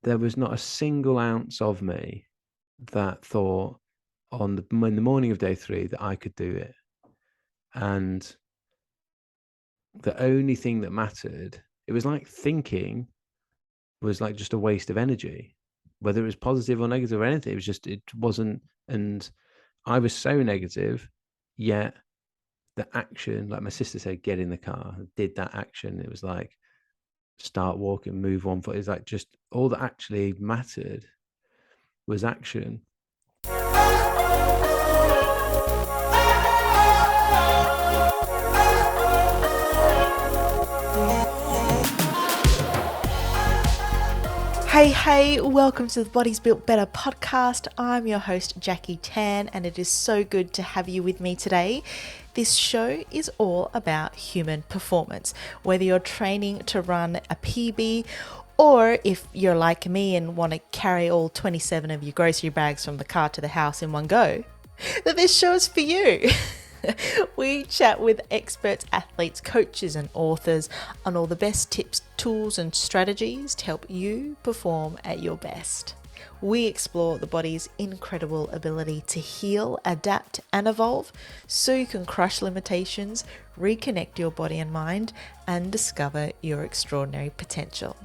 there was not a single ounce of me that thought in the morning of day 3 that I could do it. And the only thing that mattered, it was like thinking was like just a waste of energy, whether it was positive or negative or anything. It was just, it wasn't. And I was so negative, yet the action, like my sister said, get in the car, did that action. It was like, start walking, move 1 foot. It's like just all that actually mattered was action. Hey, welcome to the Bodies Built Better podcast. I'm your host, Jackie Tan, and it is so good to have you with me today. This show is all about human performance, whether you're training to run a PB or if you're like me and want to carry all 27 of your grocery bags from the car to the house in one go, then this show is for you. We chat with experts, athletes, coaches, and authors on all the best tips, tools, and strategies to help you perform at your best. We explore the body's incredible ability to heal, adapt, and evolve so you can crush limitations, reconnect your body and mind, and discover your extraordinary potential.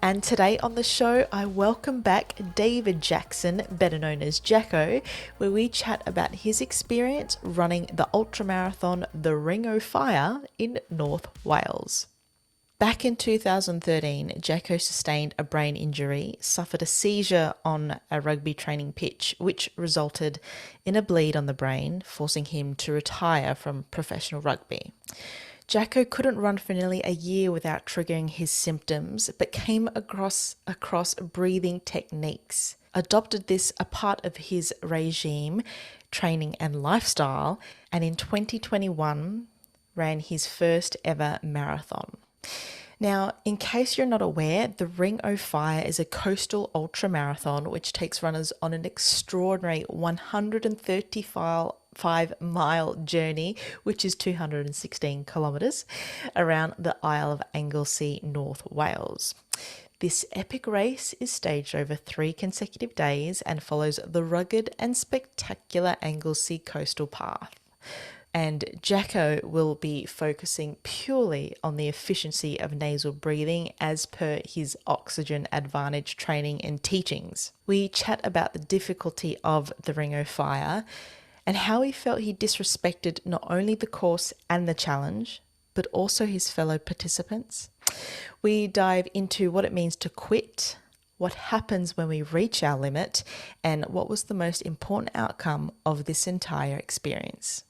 And today on the show, I welcome back David Jackson, better known as Jacko, where we chat about his experience running the ultramarathon The Ring o' Fire in North Wales. Back in 2013, Jacko sustained a brain injury, suffered a seizure on a rugby training pitch, which resulted in a bleed on the brain, forcing him to retire from professional rugby. Jacko couldn't run for nearly a year without triggering his symptoms, but came across breathing techniques, adopted this a part of his regime, training and lifestyle, and in 2021 ran his first ever marathon. Now, in case you're not aware, the Ring o' Fire is a coastal ultramarathon which takes runners on an extraordinary 135-mile journey, which is 216 kilometres, around the Isle of Anglesey, North Wales. This epic race is staged over 3 consecutive days and follows the rugged and spectacular Anglesey Coastal Path. And Jacko will be focusing purely on the efficiency of nasal breathing as per his oxygen advantage training and teachings. We chat about the difficulty of the Ring o' Fire and how he felt he disrespected not only the course and the challenge, but also his fellow participants. We dive into what it means to quit, what happens when we reach our limit, and what was the most important outcome of this entire experience.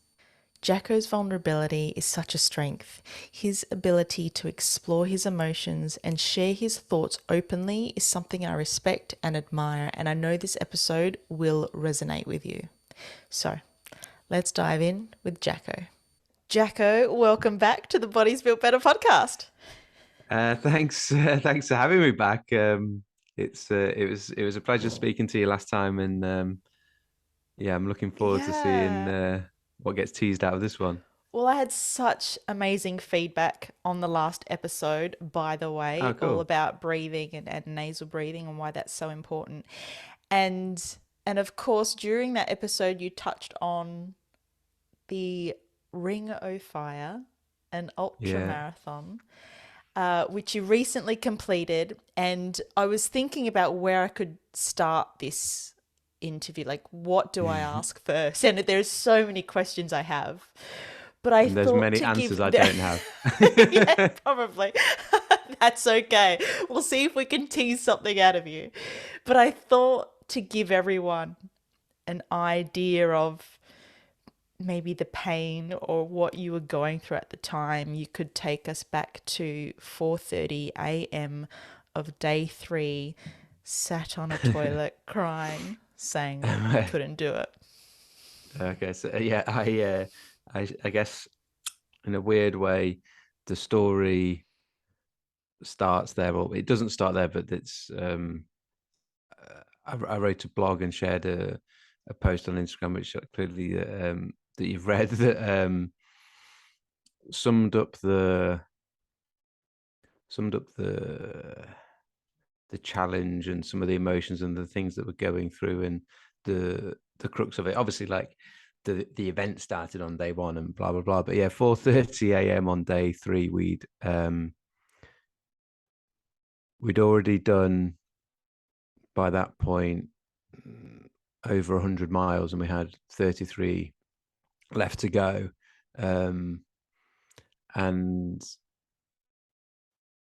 Jacko's vulnerability is such a strength. His ability to explore his emotions and share his thoughts openly is something I respect and admire, and I know this episode will resonate with you. So, let's dive in with Jacko. Jacko, welcome back to the Bodies Built Better podcast. Thanks for having me back. It was a pleasure speaking to you last time, and I'm looking forward to seeing what gets teased out of this one. Well, I had such amazing feedback on the last episode, by the Oh, way, all cool. about breathing and nasal breathing and why that's so important. And of course, during that episode, you touched on the Ring o' Fire, an ultra Yeah. marathon, which you recently completed. And I was thinking about where I could start this interview. Like, what do I ask first? And there's so many questions I have. But I And there's thought many to give answers I don't have. yeah, probably. That's okay. We'll see if we can tease something out of you. But I thought to give everyone an idea of maybe the pain or what you were going through at the time, you could take us back to 4:30 a.m. of day 3, sat on a toilet crying, saying that you couldn't do it. Okay, so I guess in a weird way, the story starts there, or it doesn't start there, but it's I wrote a blog and shared a post on Instagram, which clearly that you've read, that summed up the the challenge and some of the emotions and the things that were going through, and the crux of it. Obviously, like the event started on day one and blah blah blah. But yeah, 4:30 a.m. on day three, we'd already done by that point over 100 miles, and we had 33 left to go. And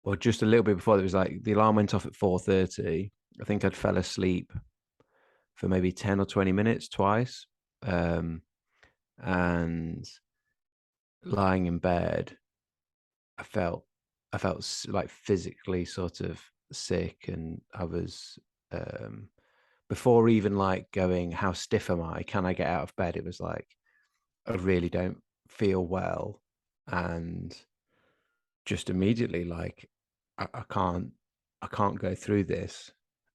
well, just a little bit before, it was like the alarm went off at 4:30. I think I'd fell asleep for maybe 10 or 20 minutes twice. And lying in bed, I felt like physically sort of sick, and I was before even like going, how stiff am I? Can I get out of bed? It was like, I really don't feel well, and just immediately like I can't go through this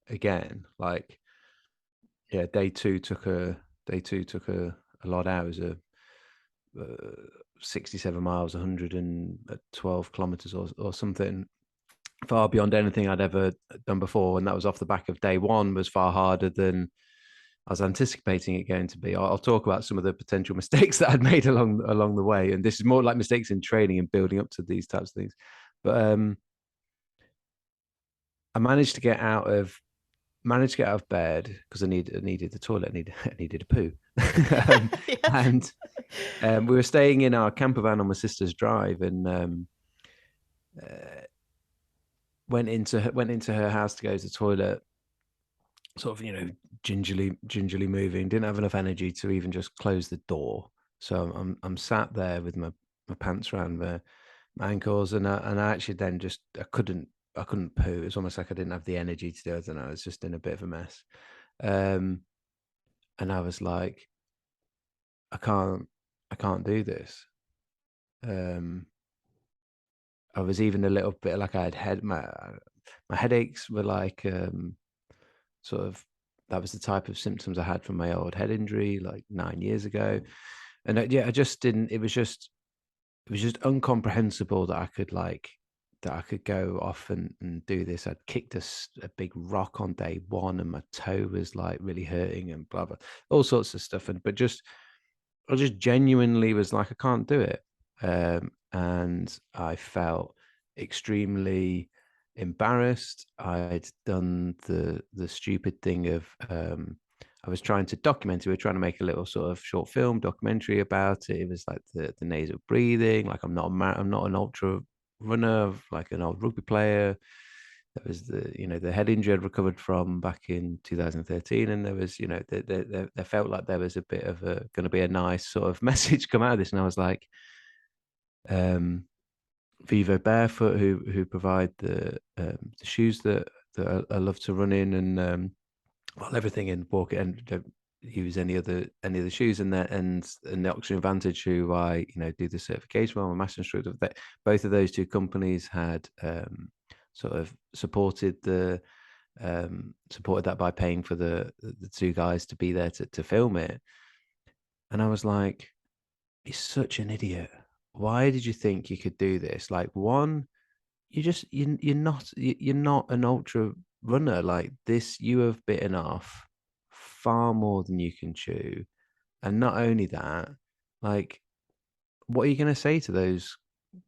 again. Like, yeah, day two took a lot out. It was a 67 miles, 112 kilometers or something, far beyond anything I'd ever done before. And that was off the back of day one, was far harder than I was anticipating it going to be. I'll talk about some of the potential mistakes that I'd made along the way. And this is more like mistakes in training and building up to these types of things. But I managed to get out of bed because I needed the toilet. I needed a poo. And we were staying in our camper van on my sister's drive, and uh, went into her house to go to the toilet, sort of, gingerly moving. Didn't have enough energy to even just close the door. So I'm sat there with my pants around my ankles, and I actually then just I couldn't poo. It was almost like I didn't have the energy to do it, and I was just in a bit of a mess. Um, and I was like, I can't do this. Um, I was even a little bit like I had my headaches were like sort of, that was the type of symptoms I had from my old head injury like 9 years ago. And yeah, I just didn't. It was just incomprehensible that I could go off and do this. I'd kicked a big rock on day one, and my toe was like really hurting and blah blah, all sorts of stuff. And but just I just genuinely was like, I can't do it. And I felt extremely embarrassed. I'd done the stupid thing of I was trying to document it. We were trying to make a little sort of short film documentary about it. It was like the nasal breathing. Like, I'm not an ultra runner, like an old rugby player. There was the head injury I'd recovered from back in 2013, and there was there felt like there was a bit of a going to be a nice sort of message come out of this, and I was like, um, Vivo Barefoot, who provide the shoes that I love to run in, and well, everything in walk it, and don't use any of the shoes, and the Oxygen Advantage, who I do the certification for, I'm a master instructor. That both of those two companies had sort of supported that by paying for the two guys to be there to film it. And I was like, he's such an idiot. Why did you think you could do this? Like, one, you're not an ultra runner like this. You have bitten off far more than you can chew. And not only that, like, what are you going to say to those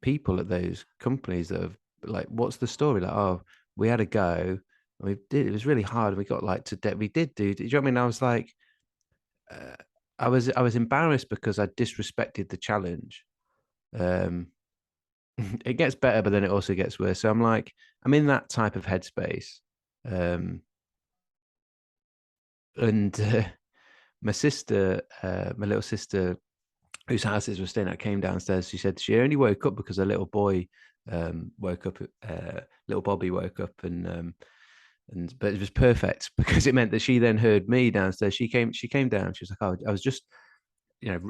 people at those companies that have, like, what's the story? Like, oh, we had a go, and it was really hard, and we got like to debt. We did do you know what I mean? I was like, uh, I was embarrassed because I disrespected the challenge. Um, it gets better, but then it also gets worse. So I'm like, I'm in that type of headspace. Um, and my little sister, whose houses were staying at, came downstairs. She said she only woke up because a little boy woke up. Little Bobby woke up, and but it was perfect because it meant that she then heard me downstairs. She came down. She was like, "Oh, I was just,"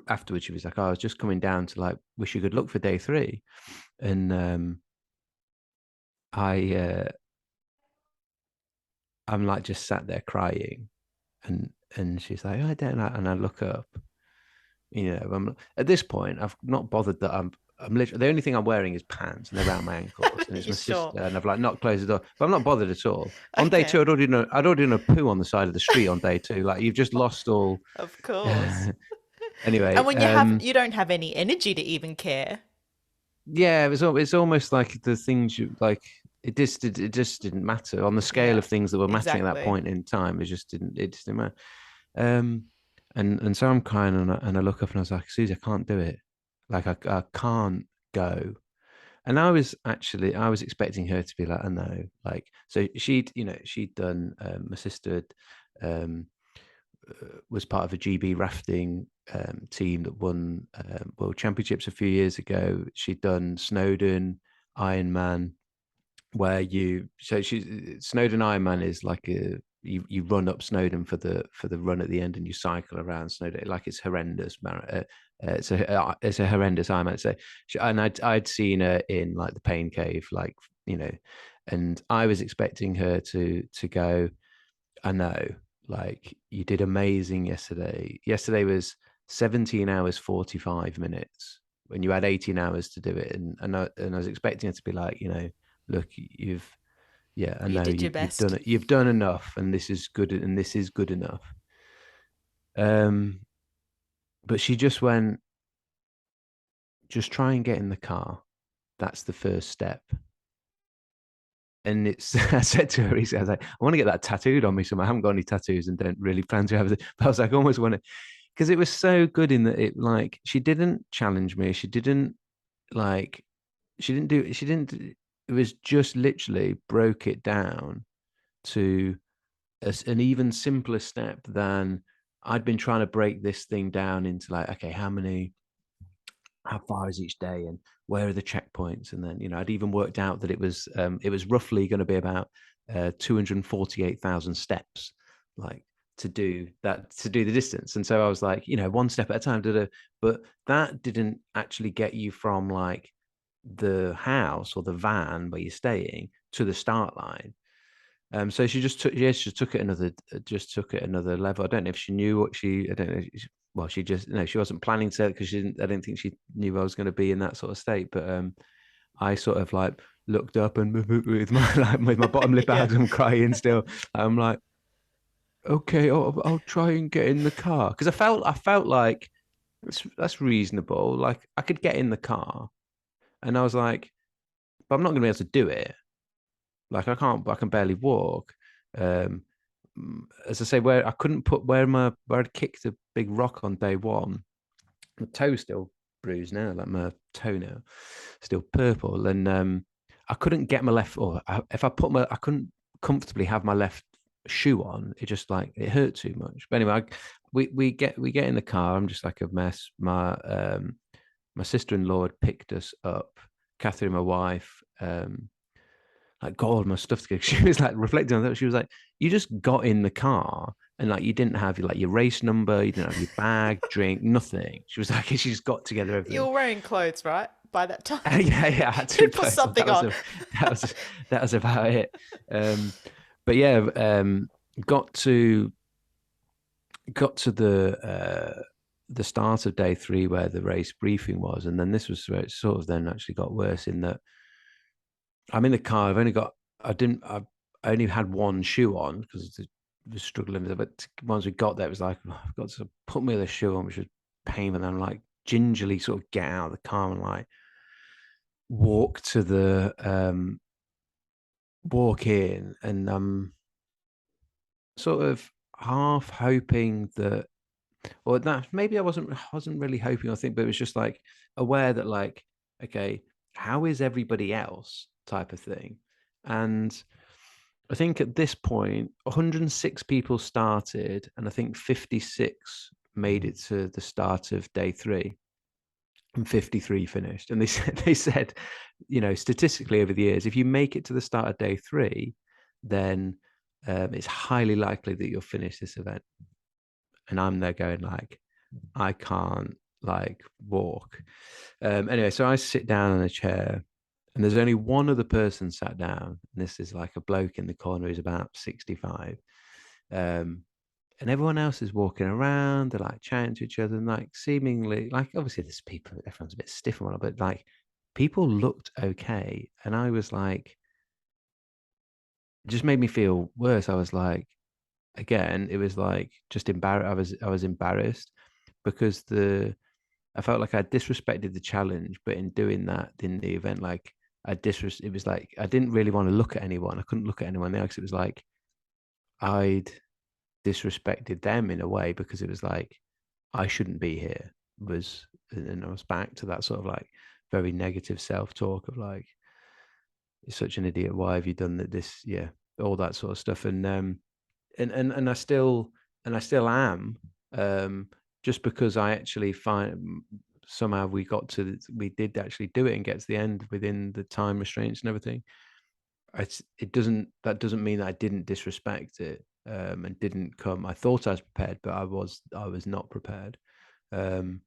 afterwards she was like, "Oh, I was just coming down to like wish you good luck for day three." And I I'm like just sat there crying, and she's like, "I don't know," and I look up. At this point, I've not bothered that I'm literally the only thing I'm wearing is pants and they're around my ankles, and it's You my sure? sister, and I've like not closed the door, but I'm not bothered at all. On day two, Okay, I'd already done a poo on the side of the street on day two. Like you've just lost all. of course. And Anyway, when you don't have any energy to even care. yeah, it's almost like the things you like. It just didn't matter on the scale Yeah, of things that were mattering at that exactly. point in time. It just didn't matter. Um, and so I'm crying, and I look up and I was like, Susie, I can't do it. Like I can't go. And I was expecting her to be like, I know, like, so she'd done, my sister um, was part of a GB rafting team that won world championships a few years ago. She'd done Snowdon, Ironman, where Snowdon Ironman is like you run up Snowdon for the run at the end, and you cycle around Snowdon. Like it's horrendous, man. It's a horrendous Ironman. So and I'd seen her in like the Pain Cave, like, you know, and I was expecting her to go. I know, like, you did amazing yesterday. Yesterday was 17 hours 45 minutes when you had 18 hours to do it, and I was expecting it to be like, look, yeah, I You know did your you've done best. it, you've done enough, and this is good, and this is good enough. Um, but she just went, just try and get in the car. That's the first step. And it's I said to her, I was like, I want to get that tattooed on me. So I haven't got any tattoos and don't really plan to have it. But I was like, I almost want to, because it was so good in that it, like, she didn't challenge me. Like, she didn't, it was just literally broke it down to an even simpler step than I'd been trying to break this thing down into, like, okay, how far is each day, and where are the checkpoints, and then I'd even worked out that it was roughly going to be about 248,000 steps, like, to do the distance. And so I was like, one step at a time, but that didn't actually get you from, like, the house or the van where you're staying to the start line. So she took it another level. I don't know if she knew what she, I don't know. Well, she just, no, she wasn't planning to, because she didn't, I don't think she knew I was going to be in that sort of state. But I sort of like looked up and with my like with my bottom lip Yeah. out, I'm crying still. I'm like, okay, I'll try and get in the car, because I felt like that's reasonable. Like, I could get in the car, and I was like, but I'm not going to be able to do it. Like, I can barely walk. Um, as I say, where I couldn't put where I'd kicked a big rock on day one, my toe's still bruised now, like my toenail, still purple, and I couldn't get my left, or if I couldn't comfortably have my left shoe on. It just, like, it hurt too much. But anyway, we get in the car. I'm just like a mess. My sister-in-law had picked us up, Catherine, my wife. Like, got all my stuff together. She was like reflecting on that. She was like, "You just got in the car, and, like, you didn't have like your race number, you didn't have your bag, drink, nothing." She was like, "She just got together You everything." were wearing clothes, right? By that time, Yeah, I had to you be put close. something on. That was that was about it. Um, but yeah, got to got to the start of day three where the race briefing was, and then this was where it sort of then actually got worse, in that I'm in the car. I only had one shoe on because was struggling with it. But once we got there, it was like, oh, I've got to put my other shoe on, which was painful. And then, like, gingerly sort of get out of the car and, like, walk to the walk in, and sort of half hoping that, or that maybe I wasn't really hoping, I think, but it was just like aware that, like, okay, how is everybody else, type of thing. And I think at this point, 106 people started, and I think 56 made it to the start of day three, and 53 finished. And they said, statistically over the years, if you make it to the start of day three, then it's highly likely that you'll finish this event. And I'm there going, like, I can't, like, walk. Anyway, so I sit down in a chair, and there's only one other person sat down. And this is like a bloke in the corner who's about 65. Um, and everyone else is walking around. They're like chatting to each other, and like seemingly, like obviously there's people, everyone's a bit stiff and whatnot, but like people looked okay, and I was like, it just made me feel worse. I was like, again, it was like just embarrassed. I was embarrassed because I felt like I disrespected the challenge, but in doing that in the event, like it was like I didn't really want to look at anyone. I couldn't look at anyone there because it was like I'd disrespected them in a way because it was like I shouldn't be here. Was And I was back to that sort of like very negative self-talk of like, you're such an idiot. Why have you done that? This, yeah, all that sort of stuff. And I still am, um, just because I actually find somehow we did actually do it and get to the end within the time restraints and everything. It doesn't that doesn't mean that I didn't disrespect it, and didn't come. I thought I was prepared, but I was not prepared. Um,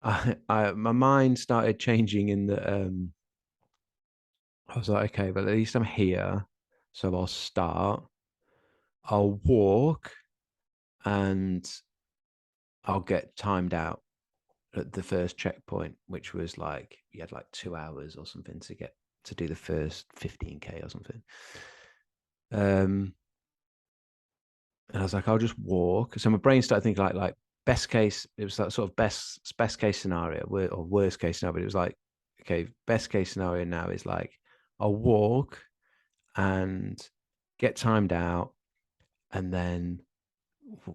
my mind started changing in that, I was like, okay, but at least I'm here, so I'll start. I'll walk, and I'll get timed out at the first checkpoint, which was like you had like 2 hours or something to do the first 15K or something. Um, and I was like, I'll just walk. So my brain started thinking like best case. It was that sort of best case scenario, or worst case scenario. But it was like, okay, best case scenario now is like I'll walk and get timed out, and then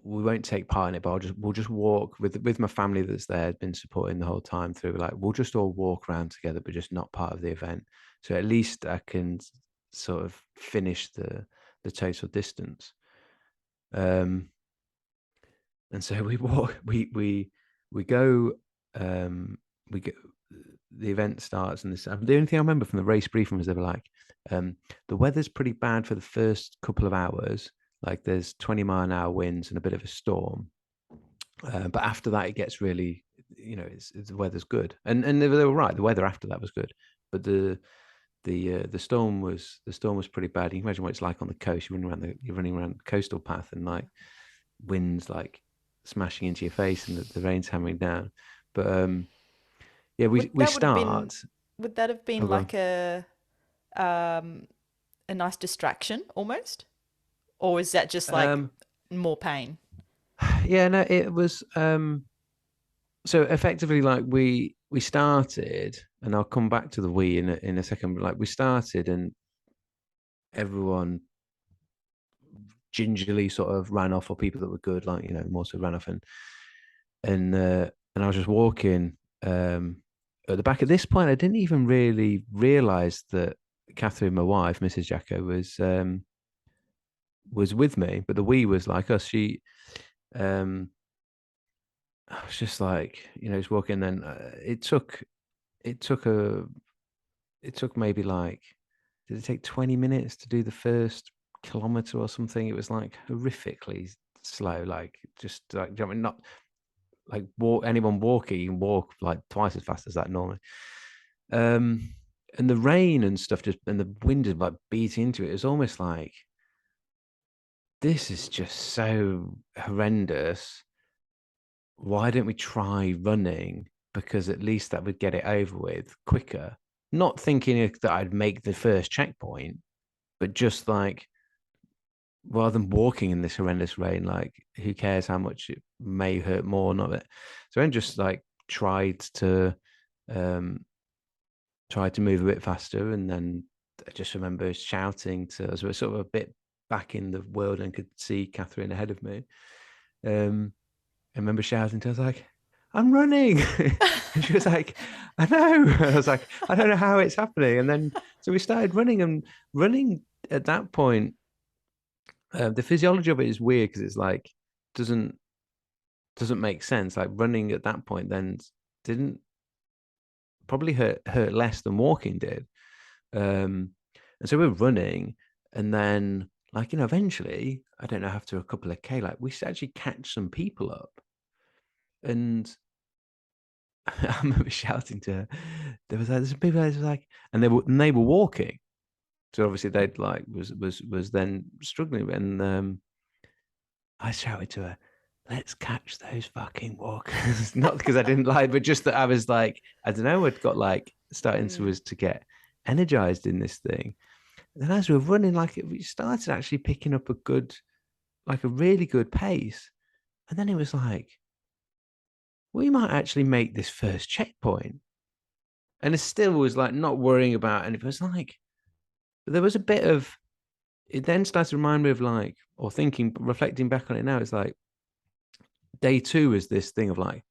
we won't take part in it, but we'll just walk with my family that's there, been supporting the whole time through. Like we'll just all walk around together, but just not part of the event. So at least I can sort of finish the total distance. Um, and so we walk, we go, we go. The event starts, and the only thing I remember from the race briefing was they were like, the weather's pretty bad for the first couple of hours. Like there's 20-mile-an-hour winds and a bit of a storm. But after that, it gets really, the weather's good, and they were right. The weather after that was good, but the storm was pretty bad. You can imagine what it's like on the coast. You're running around the coastal path, and like winds like smashing into your face, and the rain's hammering down. But yeah, we That would have been, start. would that have Oh, been go on. like a nice distraction almost? Or is that just like Um, more pain? yeah, no, it was. So effectively, like we started, and I'll come back to the we in a second. But like we started, and everyone gingerly sort of ran off, or people that were good, like more so ran off, and I was just walking, at the back. At this point, I didn't even really realize that Catherine, my wife, Mrs. Jacko, was with me, but the we was like us. Um, I was just like, just walking. Then it took a it took maybe like, did it take 20 minutes to do the first kilometer or something? It was like horrifically slow, like just like, not like anyone walking, you can walk like twice as fast as that normally. Um, and the rain and stuff and the wind is like beating into it. It was almost like, this is just so horrendous. Why don't we try running? Because at least that would get it over with quicker. Not thinking that I'd make the first checkpoint, but just like, rather than walking in this horrendous rain, like who cares how much it may hurt more or not. So I just like um tried to move a bit faster, and then I just remember shouting to us. We're sort of a bit back in the world and could see Catherine ahead of me. I remember shouting to her, I was like, I'm running. And she was like, I know. And I was like, I don't know how it's happening. And then so we started running, and running at that point, the physiology of it is weird because it's like doesn't doesn't make sense. Like running at that point then didn't probably hurt less than walking did. Um, and so we're running, and then like eventually, I don't know, after a couple of K, like we actually catch some people up, and I remember shouting to her. There was like there's some people that was like, and they were walking, so obviously they'd like was then struggling, and I shouted to her, let's catch those fucking walkers. Not because I didn't like, but just that I was like, I don't know, I'd got like starting to Mm. was to get energized in this thing. And then as we were running, like we started actually picking up a good, like a really good pace. And then it was like, we might actually make this first checkpoint. And it still was like not worrying about, and it was like, there was a bit of, it then started to remind me of like, or thinking, reflecting back on it now, it's like day two is this thing of like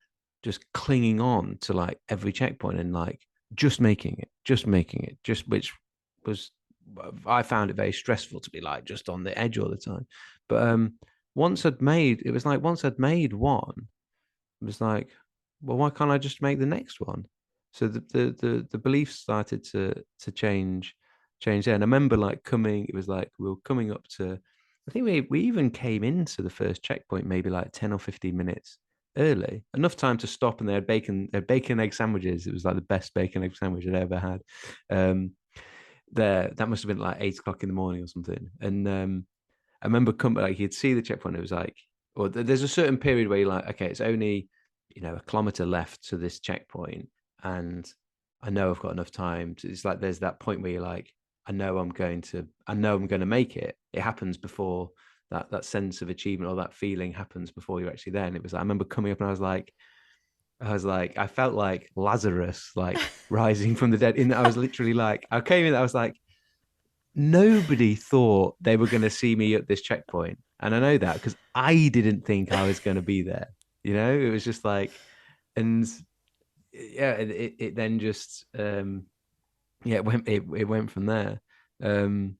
just clinging on to like every checkpoint and like just making it, just which was, I found it very stressful to be like just on the edge all the time. But once I'd made, it was like once I'd made one, it was like, well, why can't I just make the next one? So the belief started to change there. And I remember like coming, it was like we were coming up to, I think we even came into the first checkpoint maybe like 10 or 15 minutes early, enough time to stop, and they had bacon egg sandwiches. It was like the best bacon egg sandwich I'd ever had. There, that must have been like 8 o'clock in the morning or something. And I remember coming, like you'd see the checkpoint. It was like, or there's a certain period where you're like, okay, it's only, a kilometer left to this checkpoint, and I know I've got enough time. It's like there's that point where you're like, I know I'm going to make it. It happens before that sense of achievement or that feeling happens before you're actually there. And it was, I remember coming up and I felt like Lazarus, like rising from the dead. In that I was literally like, I came in, I was like, nobody thought they were going to see me at this checkpoint. And I know that because I didn't think I was going to be there. It was just like, and yeah, it then just, yeah, it went from there. Um,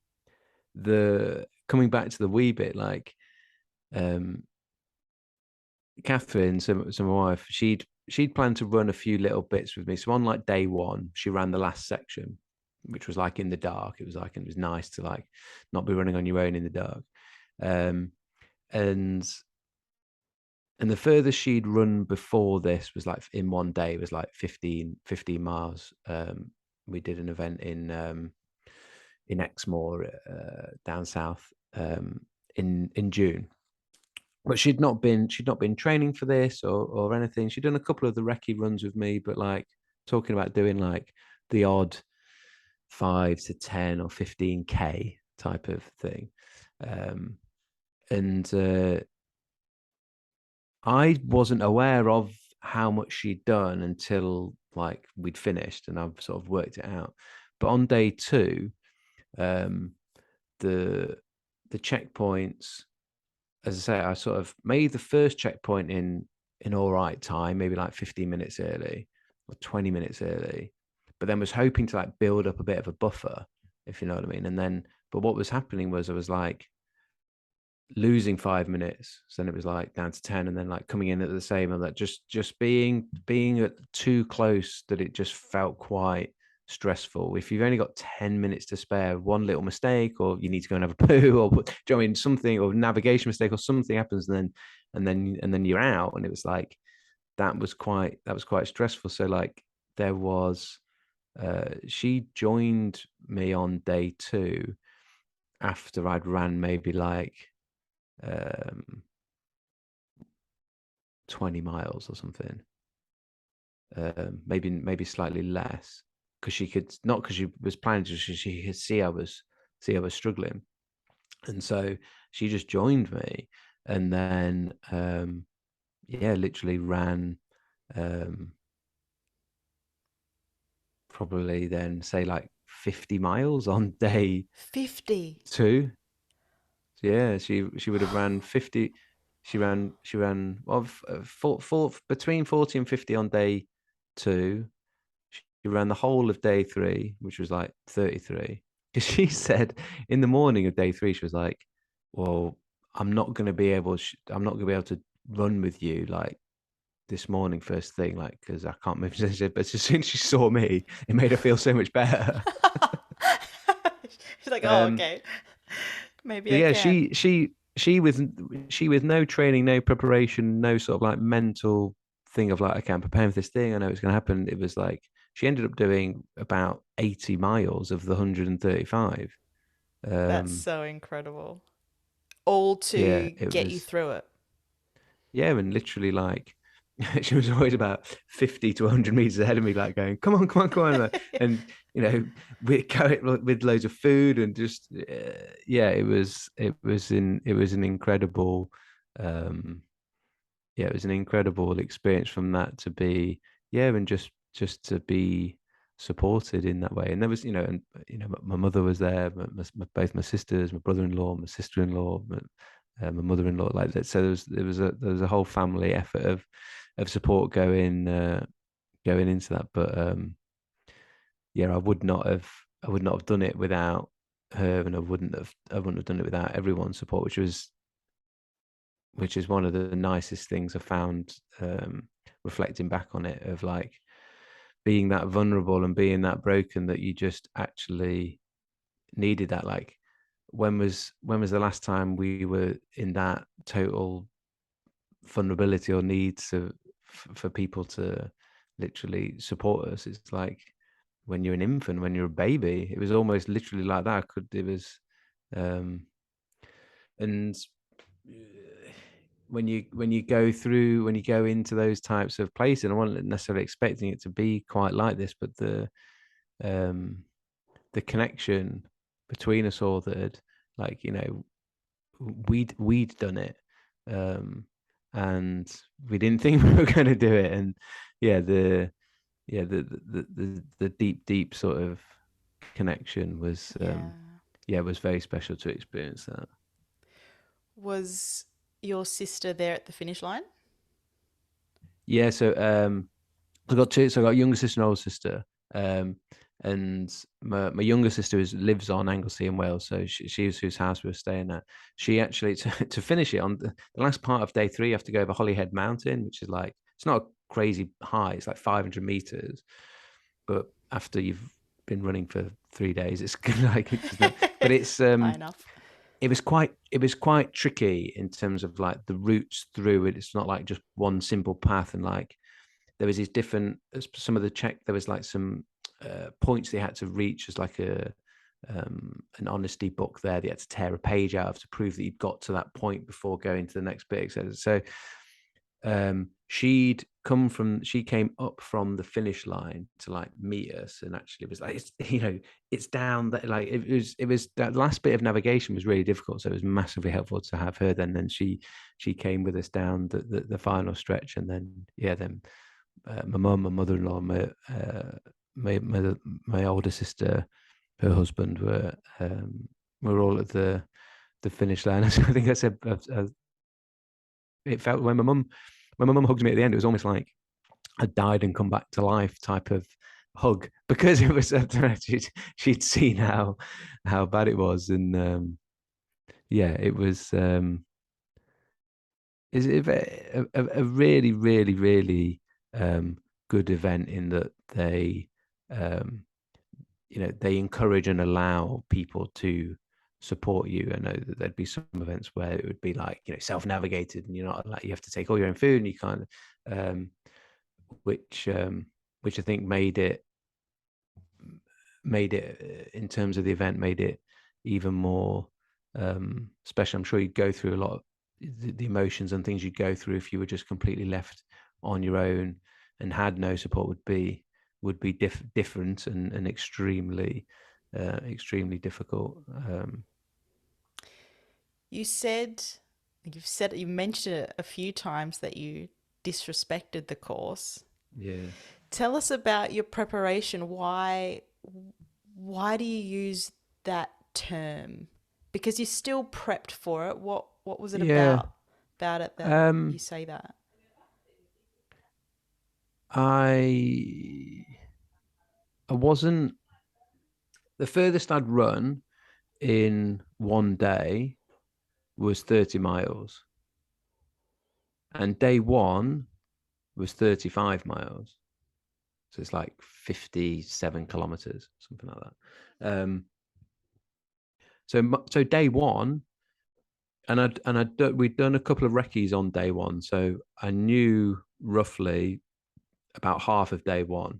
the coming back to the wee bit, like, um, Catherine, so my wife, she'd planned to run a few little bits with me. So on like day one, she ran the last section, which was like in the dark. It was like, it was nice to like not be running on your own in the dark. Um, and and the furthest she'd run before this was like in one day was like 15 miles. We did an event in Exmoor, down south, in June. But she'd not been training for this or anything. She'd done a couple of the recce runs with me, but like talking about doing like the odd 5 to 10 or 15K type of thing. Um, and I wasn't aware of how much she'd done until like we'd finished, and I've sort of worked it out. But on day two, um, the the checkpoints, as I say, I sort of made the first checkpoint in all right time, maybe like 15 minutes early or 20 minutes early, but then was hoping to like build up a bit of a buffer, if you know what I mean. And then, but what was happening was I was like losing 5 minutes, so then it was like down to 10, and then like coming in at the same, and that just being at too close, that it just felt quite stressful. If you've only got 10 minutes to spare, one little mistake, or you need to go and have a poo, or do you know what I mean, something, or navigation mistake or something happens, and then you're out. And it was like that was quite stressful. So like there was, she joined me on day two after I'd ran maybe like um 20 miles or something, maybe slightly less, because she could, not because she was planning to, she could see I was struggling. And so she just joined me, and then yeah, literally ran, um probably then say like 50 miles on day 50. two. So yeah, she would have ran 50. She ran of between 40 and 50 on day two. She ran the whole of day three, which was like 33. Because she said in the morning of day three, she was like, "Well, I'm not gonna be able to run with you like this morning first thing, like because I can't move." But as soon as she saw me, it made her feel so much better. She's like, oh, Um, okay. Maybe but I yeah, can. she with no training, no preparation, no sort of like mental thing of like, okay, I'm preparing for this thing, I know it's going to happen. It was like she ended up doing about 80 miles of the 135. That's Um, so incredible. all Yeah, to it get you was. through it. Yeah, and literally like she was always about 50 to 100 meters ahead of me, like going, "Come on, come on, come on!" And we carried with loads of food and just yeah, it was an incredible um, yeah, it was an incredible experience from that to be yeah, and just to be supported in that way. And there was and my mother was there, both my sisters, my brother-in-law, my sister-in-law, my mother-in-law, like that. So there was a whole family effort of support going into that. But yeah, I would not have done it without her, and I wouldn't have done it without everyone's support, which is one of the nicest things I found, reflecting back on it, of like being that vulnerable and being that broken, that you just actually needed that. Like, when was the last time we were in that total vulnerability or need for people to literally support us? It's like when you're an infant, when you're a baby. It was almost literally like that. Um and when you go into those types of places, and I wasn't necessarily expecting it to be quite like this, but um the connection between us all, that had, like, we'd done it, um and we didn't think we were going to do it. And yeah, the deep sort of connection was, Yeah. yeah, it was very special to experience that. Was your sister there at the finish line? Yeah, so I got two. So I got a younger sister and older sister. Um, and my younger sister lives on Anglesey in Wales. So she was whose house we were staying at. She actually, to finish it on the last part of day three, you have to go over Holyhead Mountain, which is like, it's not crazy high. It's like 500 meters. But after you've been running for 3 days, it's like it's not. But High enough. it was quite tricky in terms of like the routes through it. It's not like just one simple path, and like there was these different, some of the check, there was like some points they had to reach as like a an honesty book there. They had to tear a page out of to prove that you'd got to that point before going to the next bit, etc. So she came up from the finish line to like meet us, and actually was like, it's down there. Like, it was that last bit of navigation was really difficult, so it was massively helpful to have her then. Then she came with us down the final stretch. And then yeah, then my mum, my mother-in-law, my older sister, her husband were all at the finish line. I think I said, it felt, when my mum hugged me at the end, it was almost like I died and come back to life type of hug, because it was she'd seen how bad it was. And yeah, it was is a really, really, really good event, in that um, they encourage and allow people to support you. I know that there'd be some events where it would be like, self-navigated, and you're not like, you have to take all your own food, and you kind of which which I think made it, in terms of the event, made it even more special. I'm sure you'd go through a lot of the emotions and things you'd go through if you were just completely left on your own and had no support, would be different, and extremely difficult. You said, you mentioned it a few times that you disrespected the course. Yeah. Tell us about your preparation. Why do you use that term? Because you're still prepped for it. What was it Yeah. about it that you Um, say that? I I wasn't, the furthest I'd run in one day was 30 miles, and day one was 35 miles. So it's like 57 kilometers, something like that. So day one, we'd done a couple of recce's on day one, so I knew roughly about half of day one.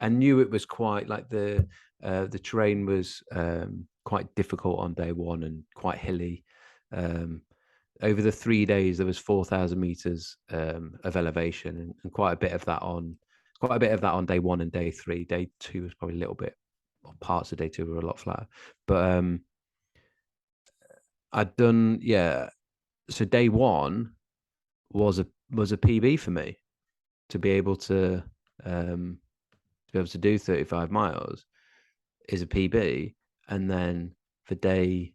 I knew it was quite like the terrain was quite difficult on day one and quite hilly. Over the 3 days, there was 4,000 meters of elevation, and quite a bit of that on day one and day three. Day two was probably a little bit, or parts of day two were a lot flatter. But I'd done, yeah. So day one was a PB for me to be able to do 35 miles is a PB, and then for day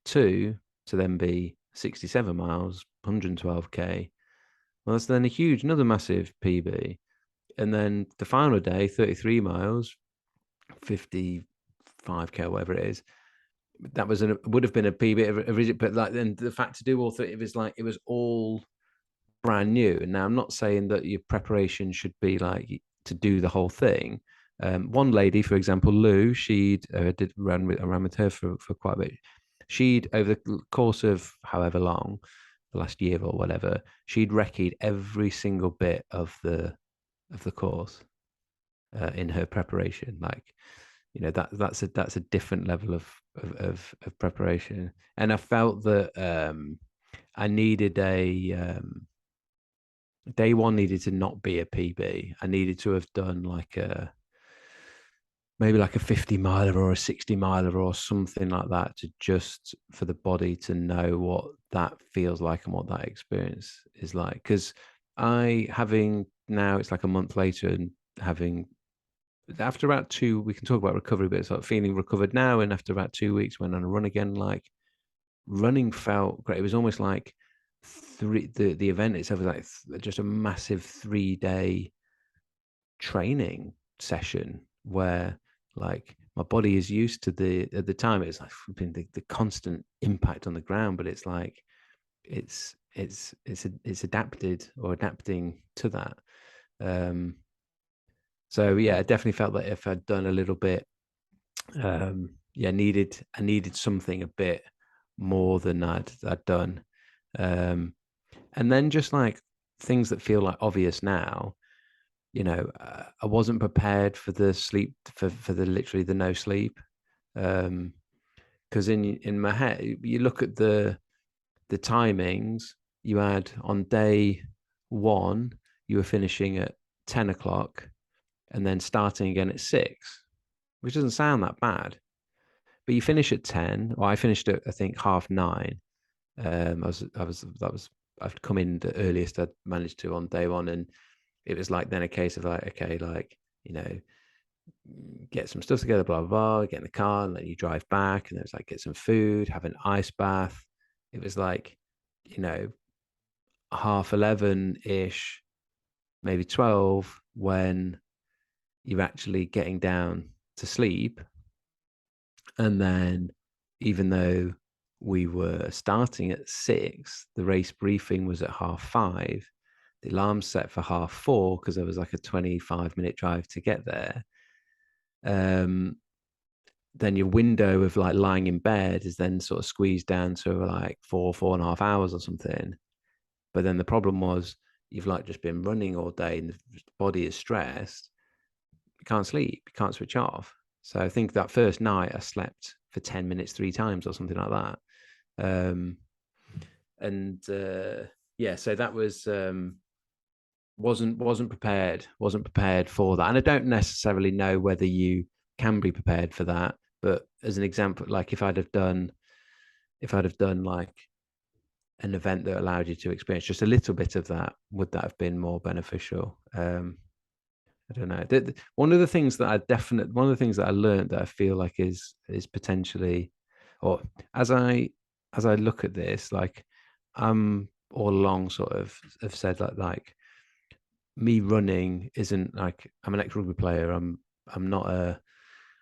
two to then be 67 miles, 112k. Well, that's then another massive PB. And then the final day, 33 miles, 55k, whatever it is. That would have been a PB, but like then the fact to do all 30, it was all brand new. And now I'm not saying that your preparation should be like to do the whole thing. One lady, for example, Lou, she'd ran with her for quite a bit. She'd, over the course of however long, the last year or whatever, she'd recce'd every single bit of the course in her preparation. Like, that's a different level of preparation. And I felt that I needed day one needed to not be a PB. I needed to have done maybe like a 50 miler or a 60 miler or something like that, to just for the body to know what that feels like and what that experience is like. Because having now, it's like a month later, and having, after about we can talk about recovery, but it's like feeling recovered now. And after about 2 weeks, went on a run again, like running felt great. It was almost like the event itself was like just a massive 3-day training session where like my body is used to at the time it's like the constant impact on the ground, but it's like it's adapted or adapting to that. So yeah, I definitely felt that if I'd done a little bit, I needed something a bit more than I'd done. And then just like things that feel like obvious now, I wasn't prepared for the sleep, for the literally the no sleep. Because in my head, you look at the timings. You had on day one, you were finishing at 10 o'clock and then starting again at 6, which doesn't sound that bad. But you finish at 10, or I finished at, I think, 9:30. I'd come in the earliest I'd managed to on day one, and it was like then a case of like, okay, like, get some stuff together, blah, blah, blah, get in the car and then you drive back. And it was like, get some food, have an ice bath. It was like, 11:30-ish, maybe 12, when you're actually getting down to sleep. And then, even though we were starting at 6, the race briefing was at 5:30. The alarm set for 4:30 because there was like a 25-minute drive to get there. Then your window of like lying in bed is then sort of squeezed down to like 4.5 hours or something. But then the problem was, you've like just been running all day and the body is stressed. You can't sleep, you can't switch off. So I think that first night I slept for 10 minutes 3 times or something like that. Yeah, so that was wasn't prepared for that. And I don't necessarily know whether you can be prepared for that, but as an example, like if I'd have done like an event that allowed you to experience just a little bit of that, would that have been more beneficial? I don't know. One of the things that I learned that I feel like is potentially, or as I look at this, like I'm all along sort of have said like me running isn't like, I'm an ex-rugby player. I'm not a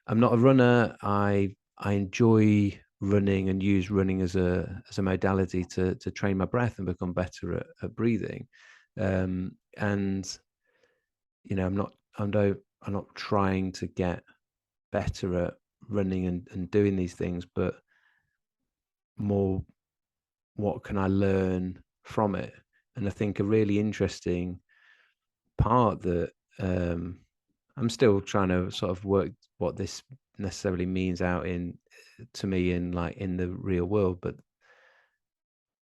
runner. I enjoy running and use running as a modality to train my breath and become better at breathing. And I'm not trying to get better at running and doing these things, but more, what can I learn from it? And I think a really interesting part that I'm still trying to sort of work what this necessarily means out in to me in like in the real world. But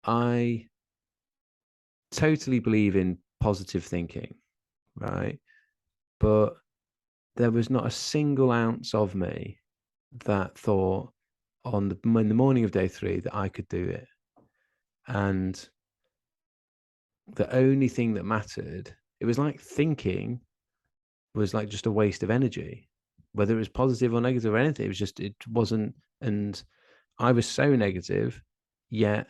I totally believe in positive thinking, right? But there was not a single ounce of me that thought in the morning of day 3 that I could do it. And the only thing that mattered, it was like thinking was like just a waste of energy, whether it was positive or negative or anything. It was just, it wasn't. And I was so negative, yet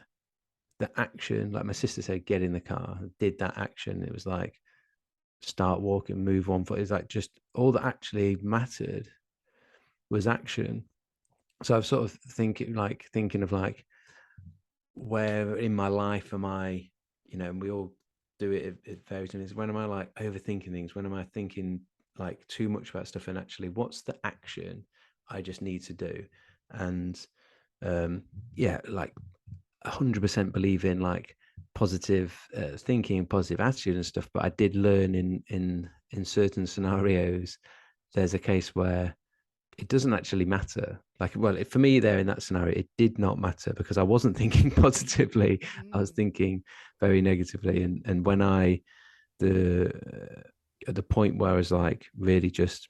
the action, like my sister said, get in the car, did that action. It was like, start walking, move 1 foot. It's like just all that actually mattered was action. So I've sort of thinking of like, where in my life am I, and we all do it at various times. When am I like overthinking things? When am I thinking like too much about stuff? And actually, what's the action I just need to do? And yeah, like 100% believe in like positive thinking, positive attitude and stuff. But I did learn in certain scenarios, there's a case where it doesn't actually matter. Like, well, for me there in that scenario, it did not matter because I wasn't thinking positively. I was thinking very negatively. And when the at the point where I was like really just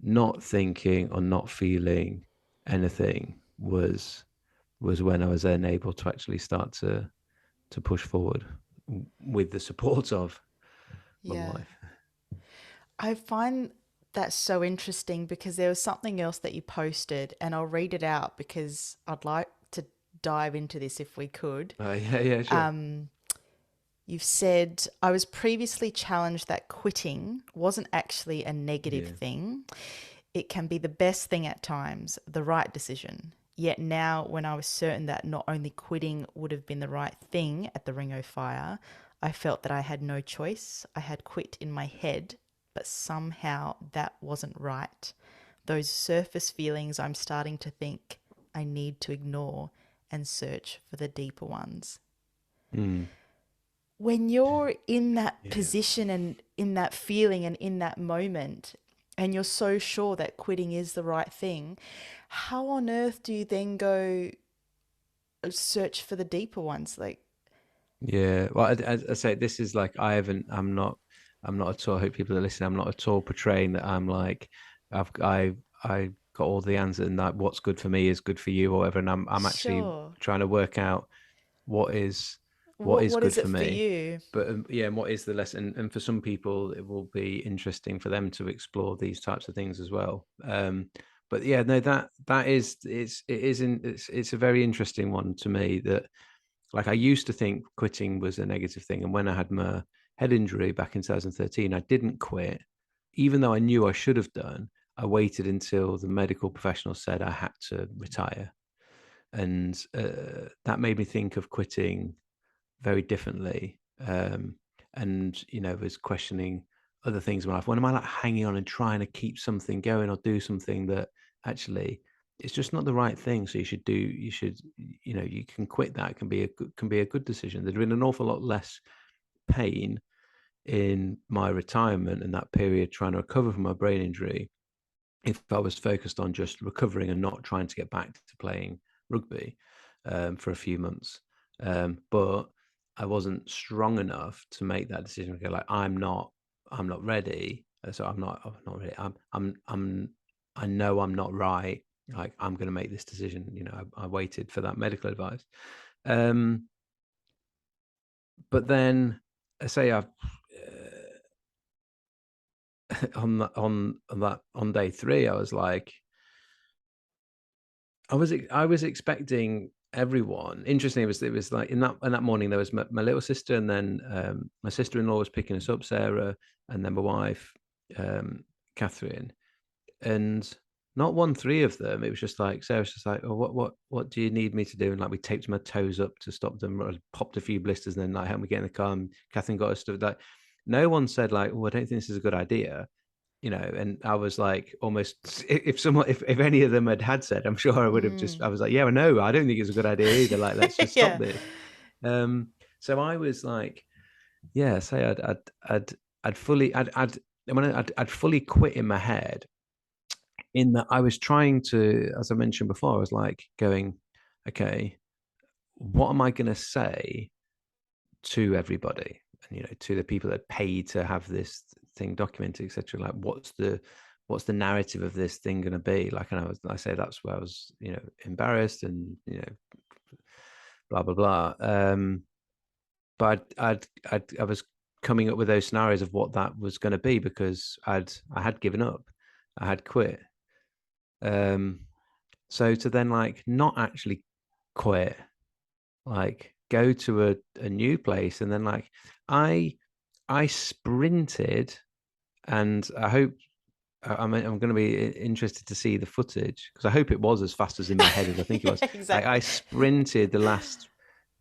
not thinking or not feeling anything was when I was then able to actually start to push forward with the support of my Yeah. wife. I find that so interesting because there was something else that you posted, and I'll read it out because I'd like to dive into this if we could. Yeah, sure. You've said, I was previously challenged that quitting wasn't actually a negative Yeah. thing. It can be the best thing at times, the right decision. Yet now, when I was certain that not only quitting would have been the right thing at the Ringo fire, I felt that I had no choice. I had quit in my head, but somehow that wasn't right. Those surface feelings I'm starting to think I need to ignore and search for the deeper ones. Mm. When you're in that Yeah. position and in that feeling and in that moment, and you're so sure that quitting is the right thing, how on earth do you then go search for the deeper ones? Like, Yeah, well, I say this is like I'm not at all. I hope people are listening. I'm not at all portraying that I'm like, I got all the answers and that what's good for me is good for you or whatever. And I'm actually sure. trying to work out what is what What is what good is it for for me. you? But yeah, and what is the lesson? And for some people, it will be interesting for them to explore these types of things as well. But yeah, no, that is it's a very interesting one to me that like I used to think quitting was a negative thing. And when I had my head injury back in 2013, I didn't quit, even though I knew I should have done. I waited until the medical professional said I had to retire. And that made me think of quitting very differently. And, was questioning other things in my life. When am I like hanging on and trying to keep something going or do something that actually it's just not the right thing. So you can quit that. It can be a good decision. There'd been an awful lot less pain in my retirement and that period trying to recover from my brain injury if I was focused on just recovering and not trying to get back to playing rugby for a few months. But I wasn't strong enough to make that decision. Okay, like I'm not ready. So I'm not ready. I know I'm not right. Like I'm going to make this decision. I waited for that medical advice. Um, but then I say I've on day 3, I was like, I was expecting everyone. Interesting, it was like in that morning there was my little sister, and then my sister-in-law was picking us up, Sarah, and then my wife, Catherine, and not one three of them. It was just like Sarah's just like, oh, what do you need me to do? And like we taped my toes up to stop them, or popped a few blisters, and then like helped me get in the car. And Catherine got us stuff like. No one said like, oh, I don't think this is a good idea. And I was like, almost if any of them had said, I'm sure I would have I was like, yeah, well, no, I don't think it's a good idea either. Like, let's just stop Yeah. this. So I was like, yeah, say I'd fully, when I'd fully quit in my head, in that I was trying to, as I mentioned before, I was like going, okay, what am I going to say to everybody? And, to the people that pay to have this thing documented, etc. Like, what's the narrative of this thing going to be? Like, and I say that's where I was, embarrassed and, blah, blah, blah. But I was coming up with those scenarios of what that was going to be, because I had given up, I had quit. So to then like not actually quit, like go to a new place, and then like I I sprinted, and I hope I'm going to be interested to see the footage, because I hope it was as fast as in my head as I think it Yeah, was. Like I exactly. sprinted the last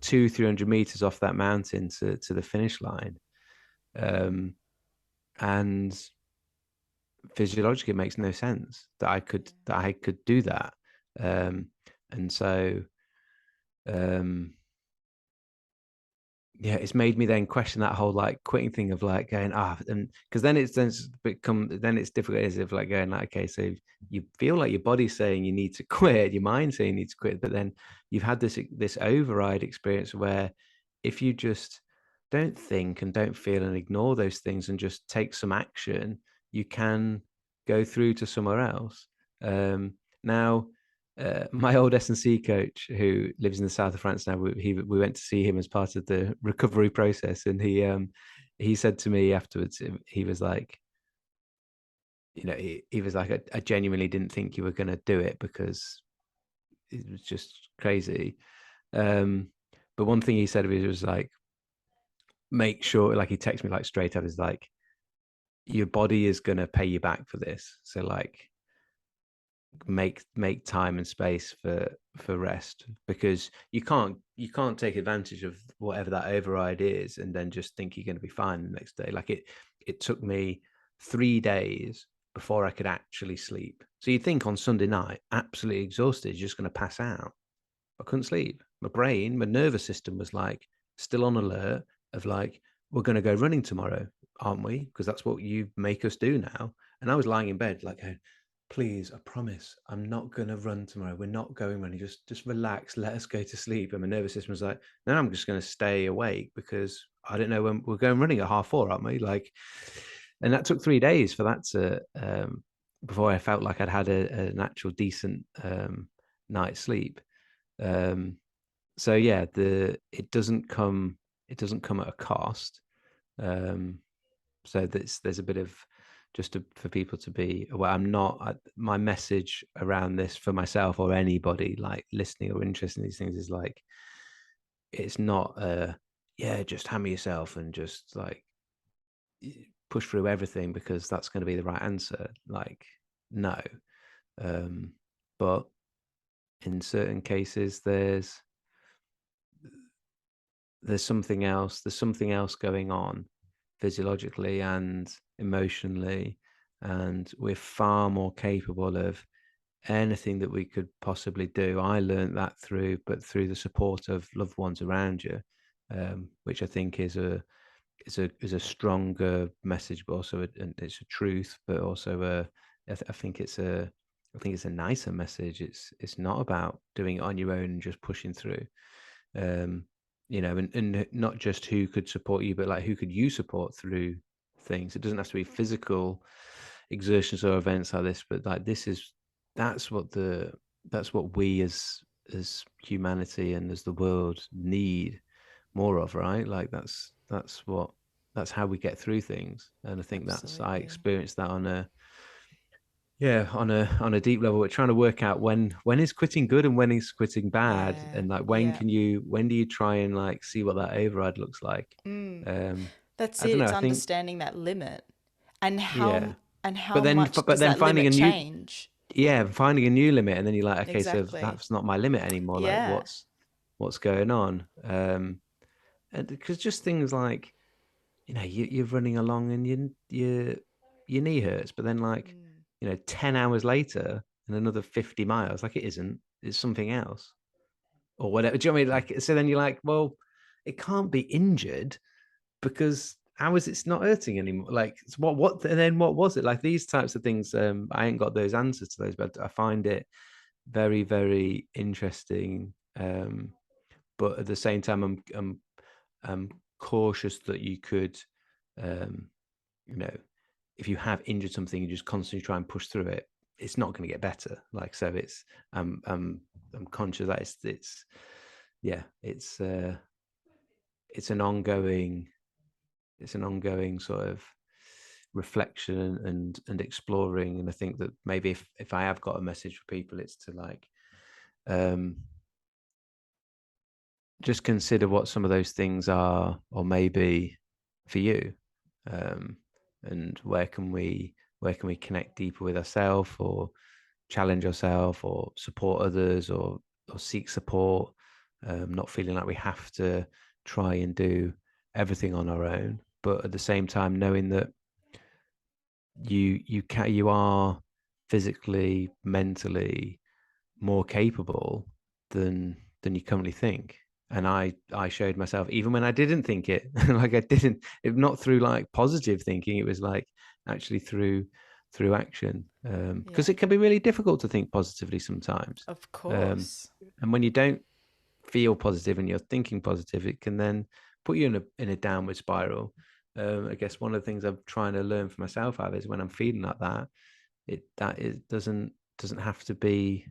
300 meters off that mountain to the finish line, and physiologically it makes no sense that I could do that. Um, and so um, yeah, it's made me then question that whole like quitting thing of like going, and because then it's difficult, as if like going like, okay, so you feel like your body's saying you need to quit, your mind saying you need to quit, but then you've had this override experience where if you just don't think and don't feel and ignore those things and just take some action, you can go through to somewhere else. Now my old S&C coach, who lives in the south of France now, we went to see him as part of the recovery process, and he said to me afterwards, he was like, he was like, I genuinely didn't think you were going to do it, because it was just crazy. Um, but one thing he said was like, make sure, like he texted me like straight up, is like, your body is going to pay you back for this, so like make time and space for rest, because you can't take advantage of whatever that override is and then just think you're going to be fine the next day. Like it took me 3 days before I could actually sleep. So you'd think on Sunday night, absolutely exhausted, you're just going to pass out. I couldn't sleep. My nervous system was like still on alert of like, we're going to go running tomorrow, aren't we? Because that's what you make us do now. And I was lying in bed like, please, I promise, I'm not going to run tomorrow. We're not going running. Just relax. Let us go to sleep. And my nervous system was like, no, I'm just going to stay awake, because I don't know when we're going running at 4:30, aren't we? Like, and that took 3 days for that to, before I felt like I'd had an actual decent night's sleep. Um, so yeah, it doesn't come at a cost. Um, so there's a bit of for people to be aware. My message around this for myself or anybody like listening or interested in these things is like, it's not yeah, just hammer yourself and just like push through everything because that's going to be the right answer. Like, no. Um, but in certain cases, there's something else going on physiologically and emotionally, and we're far more capable of anything that we could possibly do. I learned that through the support of loved ones around you, which I think is a stronger message, but also it's a truth, but also I think it's a nicer message. It's not about doing it on your own and just pushing through. um and not just who could support you, but like who could you support through things. It doesn't have to be physical exertions or events like this, but like that's what the that's what we as humanity and as the world need more of, right? Like that's how we get through things. And I think I Absolutely. experienced that on a deep level. We're trying to work out when is quitting good and when is quitting bad, Yeah. and like Yeah. when do you try and like see what that override looks like. um That's I it. don't know, It's I think, understanding that limit and yeah, how but then much but does then that finding limit a new, change? yeah, finding a new limit, and then you're like, okay, so Exactly. that's not my limit anymore. Like, Yeah. what's going on? And because just things like, you're running along and your knee hurts, but then like, 10 hours later and another 50 miles, like, it isn't, it's something else or whatever. Do you know what I mean? Like, so then you're like, well, it can't be injured, because how is it not hurting anymore? Like what and then what was it? Like these types of things, I ain't got those answers to those, but I find it very, very interesting. But at the same time, I'm cautious that you could, um, you know, if you have injured something, you just constantly try and push through it. It's not going to get better. Like so, it's I'm conscious that it's yeah, it's an ongoing sort of reflection and exploring. And I think that maybe if I have got a message for people, it's to like um just consider what some of those things are, or maybe for you, um, and where can we connect deeper with ourselves, or challenge ourselves, or support others, or seek support, not feeling like we have to try and do everything on our own, but at the same time knowing that you are physically, mentally more capable than you currently think. And I showed myself even when I didn't think it. Like I didn't, if not through like positive thinking, it was like actually through action, because Yeah, it can be really difficult to think positively sometimes. of um, course. and when you don't feel positive and you're thinking positive, it can then put you in a downward spiral. I guess one of the things I'm trying to learn for myself out is when I'm feeling like that, it doesn't have to be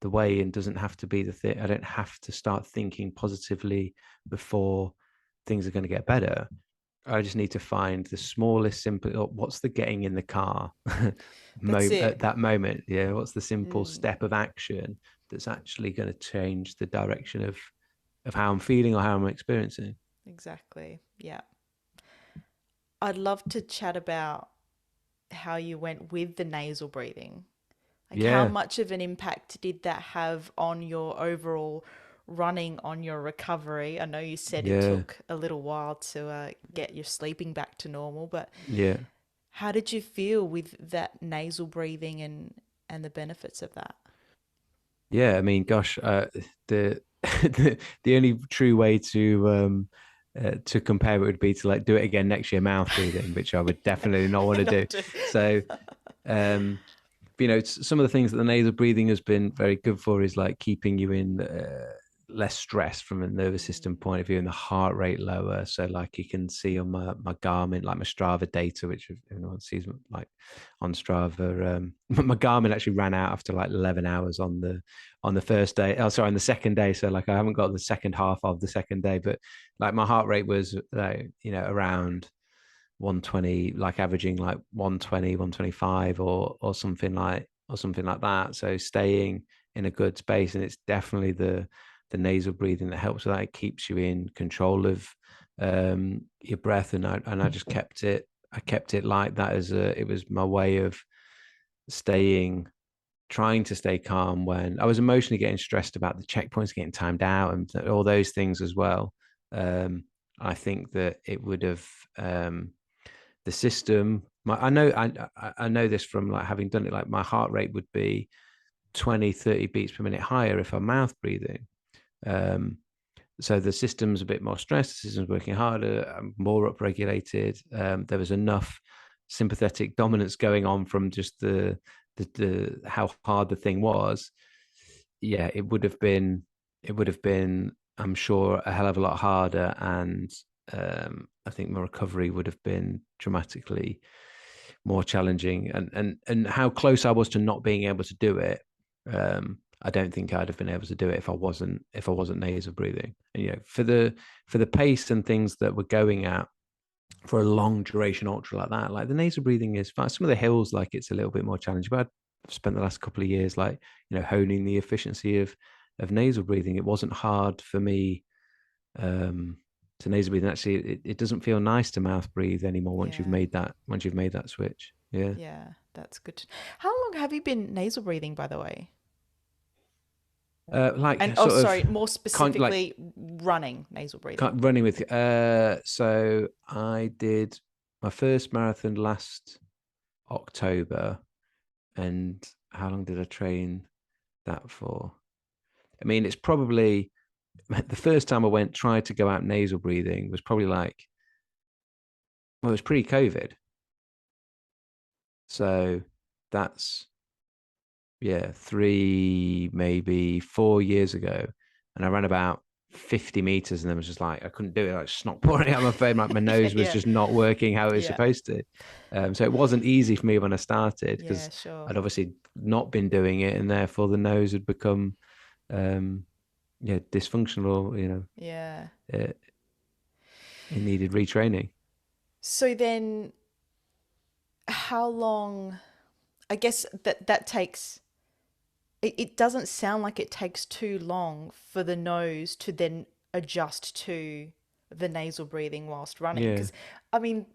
the way, and doesn't have to be the thing. I don't have to start thinking positively before things are going to get better. I just need to find the smallest simple, what's the getting in the car That's at it. that moment. Yeah. What's the simple Mm, step of action that's actually going to change the direction of how I'm feeling or how I'm experiencing. exactly. Yeah. I'd love to chat about how you went with the nasal breathing. Like, how Yeah. much of an impact did that have on your overall running, on your recovery? I know you said it Yeah. took a little while to get your sleeping back to normal, but Yeah. how did you feel with that nasal breathing and the benefits of that? Yeah, I mean, gosh, the the only true way to compare it would be to like do it again next year, mouth breathing, which I would definitely not want to do. Not to. So, um, some of the things that the nasal breathing has been very good for is like keeping you in less stress from a nervous system point of view, and the heart rate lower. So like you can see on my Garmin, like my Strava data, which if anyone sees like on Strava, my Garmin actually ran out after like 11 hours on the first day. Oh, sorry, on the second day. So like I haven't got the second half of the second day, but like my heart rate was around 120, like averaging like 120, 125, or something like that. So staying in a good space. And it's definitely the nasal breathing that helps with that. It keeps you in control of your breath. And I just kept it like that, as it was my way of staying trying to stay calm when I was emotionally getting stressed about the checkpoints getting timed out and all those things as well. um I think that it would have, the system. I know this from like having done it. Like my heart rate would be 20-30 beats per minute higher if I'm mouth breathing. Um, so the system's a bit more stressed. The system's working harder. I'm more upregulated. There was enough sympathetic dominance going on from just the how hard the thing was. Yeah, it would have been, I'm sure, a hell of a lot harder. And I think my recovery would have been dramatically more challenging. And how close I was to not being able to do it. I don't think I'd have been able to do it if I wasn't nasal breathing. And for the pace and things that we're going at for a long duration ultra like that, like the nasal breathing is fine. Some of the hills, like it's a little bit more challenging, but I've spent the last couple of years like honing the efficiency of nasal breathing. It wasn't hard for me um to nasal breathe. And actually it doesn't feel nice to mouth breathe anymore Yeah. once you've made that switch. Yeah. Yeah, that's good. How long have you been nasal breathing, by the way? Like And oh, sort of sorry, more like specifically, running nasal breathing. running with so I did my first marathon last October. And how long did I train that for? I mean, it's probably the first time I tried to go out nasal breathing was probably like well, it was pre-COVID. So that's, yeah, 3, maybe 4 years ago. And I ran about 50 meters and then was just like, I couldn't do it. Like snot pouring out my face. My Yeah, nose was yeah, just not working how it was yeah, supposed to. So it wasn't easy for me when I started yeah, because sure. I'd obviously not been doing it. And therefore the nose had become, um, yeah, dysfunctional, Yeah. it, it needed retraining. So then, how long? I guess that takes. It doesn't sound like it takes too long for the nose to then adjust to the nasal breathing whilst running. Yeah. Because, I mean,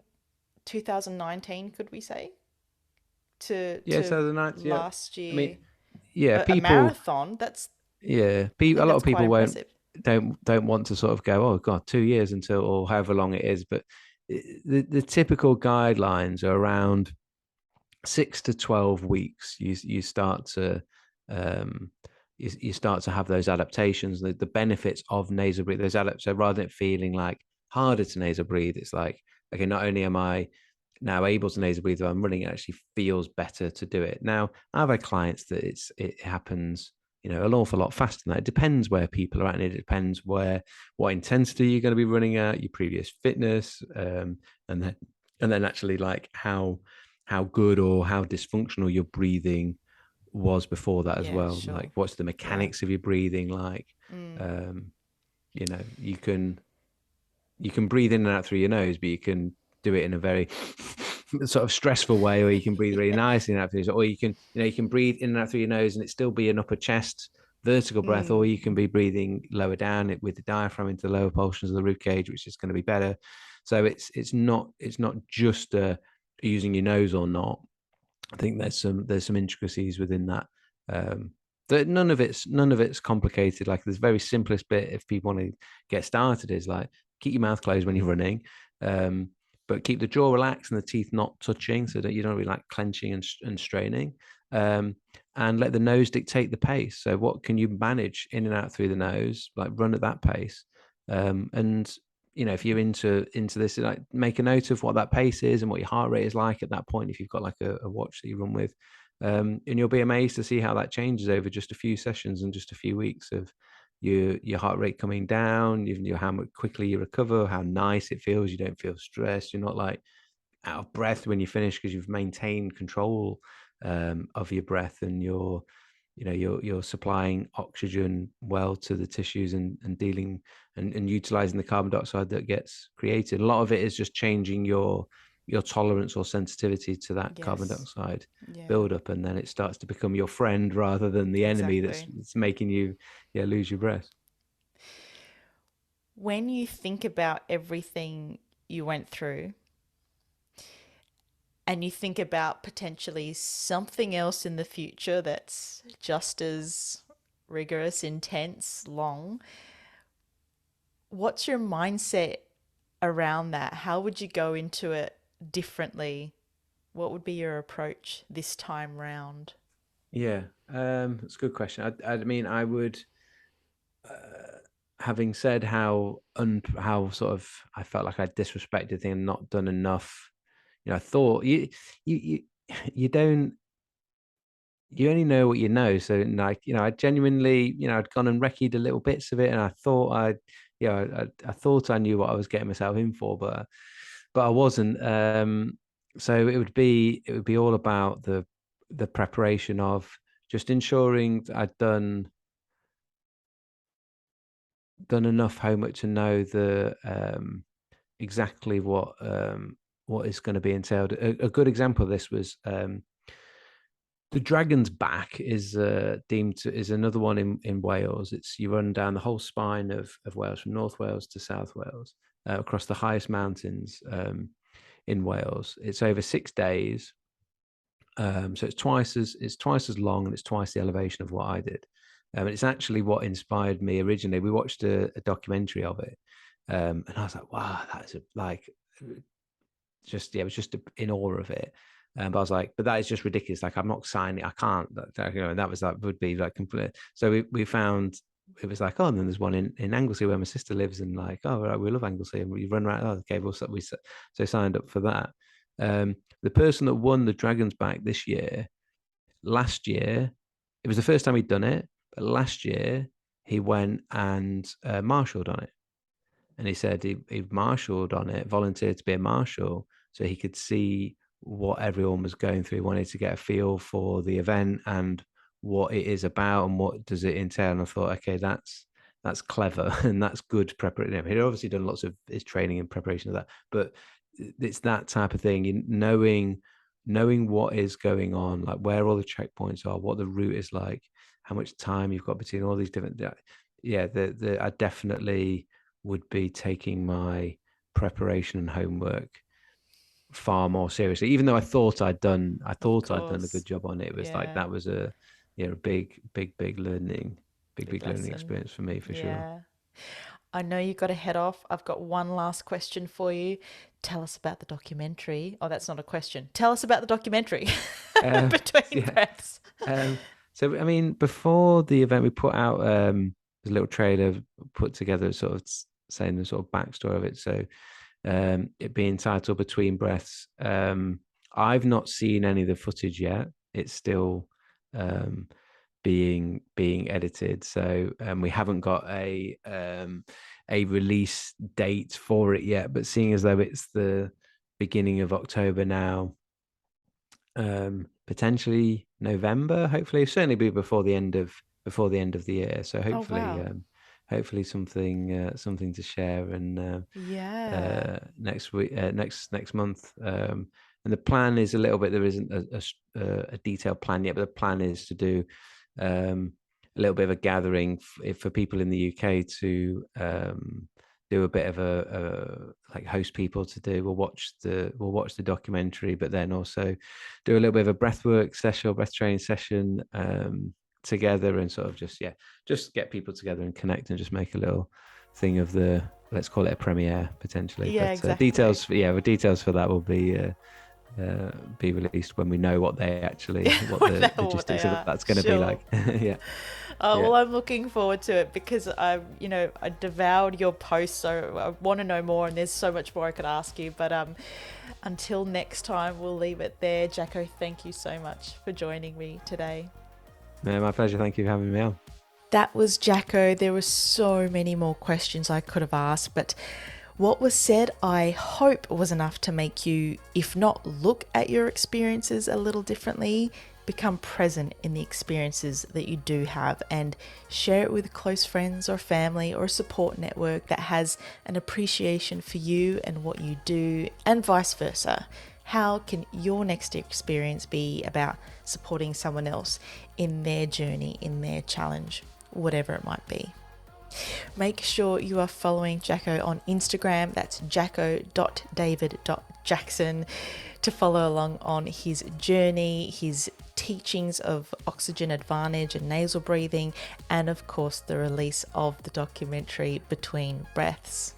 2019, could we say, Yeah. to So the night, yeah. last I year, mean, yeah, a people, marathon. yeah, I a think lot that's of quite people won't impressive. don't want to sort of go, oh God, 2 years until or however long it is. But the typical guidelines are around 6 to 12 weeks. You start to um you start to have those adaptations, the benefits of nasal breathe, those adapt. So rather than it feeling like harder to nasal breathe, it's like, okay, not only am I now able to nasal breathe while I'm running, it actually feels better to do it. Now, I've had clients that it happens, an awful lot faster than that. It depends where people are at, and it depends what intensity you're going to be running at, your previous fitness, and then actually like how good or how dysfunctional your breathing was before that as Yeah, well. sure. Like, what's the Yeah. mechanics of your breathing like? Mm. Um, you can breathe in and out through your nose, but you can do it in a very sort of stressful way, or you can breathe really Yeah. nicely in and out through your, or you can breathe in and out through your nose and it still be an upper chest vertical breath, or Mm. you can be breathing lower down it with the diaphragm into the lower portions of the rib cage, which is going to be better. So it's not just using your nose or not. I think there's some intricacies within that. Um, that none of it's complicated. Like, there's very simplest bit if people want to get started is like, keep your mouth closed when you're running, um, but keep the jaw relaxed and the teeth not touching, so that you don't really like clenching and straining. Um, and let the nose dictate the pace. So what can you manage in and out through the nose? Like, run at that pace. And if you're into this, like, make a note of what that pace is and what your heart rate is like at that point, if you've got like a watch that you run with, and you'll be amazed to see how that changes over just a few sessions and just a few weeks of your heart rate coming down, even how much quickly you recover, how nice it feels. You don't feel stressed, you're not like out of breath when you finish because you've maintained control of your breath, and you're supplying oxygen well to the tissues, and dealing and utilizing the carbon dioxide that gets created. A lot of it is just changing your tolerance or sensitivity to that carbon Yes. dioxide Yeah. buildup, and then it starts to become your friend rather than the enemy that's, Exactly. making you, yeah, lose your breath. When you think about everything you went through and you think about potentially something else in the future that's just as rigorous, intense, long, what's your mindset around that? How would you go into it differently? What would be your approach this time round? Yeah, that's a good question. I mean, I would, having said how sort of I felt like I disrespected things and not done enough. I thought you you don't you only know what you know. So, like, I genuinely, I'd gone and recce'd a little bits of it, and I thought I thought I knew what I was getting myself in for, but I wasn't. So it would be all about the preparation of just ensuring that I'd done enough homework to know exactly what is going to be entailed. A good example of this was, the Dragon's Back is is another one in Wales. It's, you run down the whole spine of Wales, from North Wales to South Wales, across the highest mountains in Wales. It's over 6 days, so it's twice as long, and it's twice the elevation of what I did. And it's actually what inspired me originally. We watched a documentary of it, and I was like, wow, that's like, just, yeah, I was just in awe of it. But I was like, but that is just ridiculous. Like, I'm not signing. I can't. And that was, that would be like complete. So we found it was like, oh, and then there's one in Anglesey where my sister lives, and like, oh, right, we love Anglesey, and we run around. Oh, okay, we so signed up for that. The person that won the Dragons Back this year, last year, it was the first time he'd done it, but last year he went and marshaled on it. And he said he marshaled on it, volunteered to be a marshal, so he could see what everyone was going through. He wanted to get a feel for the event and what it is about and what does it entail. And I thought, okay, that's clever and that's good preparation. He'd obviously done lots of his training and preparation of that, but it's that type of thing. Knowing what is going on, like where all the checkpoints are, what the route is like, how much time you've got between all these different. Yeah, I definitely would be taking my preparation and homework far more seriously. Even though I thought I'd done a good job on it. It was like Yeah. that was a big learning Big learning lesson. experience for me for sure. Yeah. I know you got to head off. I've got one last question for you. Tell us about the documentary. Oh, that's not a question. Tell us about the documentary. Between Yeah. breaths. So I mean, before the event, we put out a little trailer put together, sort of saying the sort of backstory of it. So it being titled Between Breaths. I've not seen any of the footage yet. It's still being edited, so we haven't got a release date for it yet. But seeing as though it's the beginning of October now, potentially November, hopefully, certainly be before the end of the year. So Oh, wow. hopefully something to share and Yeah. next week, next month. And the plan is a little bit. There isn't a detailed plan yet, but the plan is to do a little bit of a gathering for people in the UK to do a bit of a like host people to do. We'll watch the documentary, but then also do a little bit of a breathwork session or breath training session together, and sort of just get people together and connect and just make a little thing of the, let's call it a premiere potentially. Yeah, But exactly. the details for that will be released when we know what What the what they logistics of are. that's going to be Sure. like. Yeah. Oh, Yeah. well, I'm looking forward to it because I devoured your post, so I want to know more, and there's so much more I could ask you. But until next time, we'll leave it there. Jacko, thank you so much for joining me today. No, my pleasure. Thank you for having me on. That was Jacko. There were so many more questions I could have asked, but what was said, I hope, was enough to make you, if not look at your experiences a little differently, become present in the experiences that you do have and share it with close friends or family or a support network that has an appreciation for you and what you do, and vice versa. How can your next experience be about supporting someone else in their journey, in their challenge, whatever it might be? Make sure you are following Jacko on Instagram. That's jacko.david.jackson to follow along on his journey, his teachings of oxygen advantage and nasal breathing, and of course the release of the documentary Between Breaths.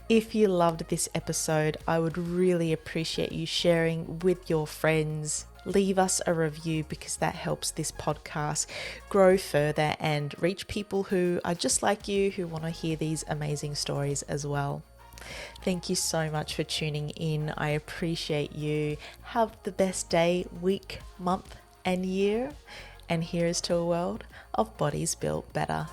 If you loved this episode, I would really appreciate you sharing with your friends. Leave us a review because that helps this podcast grow further and reach people who are just like you, who want to hear these amazing stories as well. Thank you so much for tuning in. I appreciate you. Have the best day, week, month, and year. And here is to a world of bodies built better.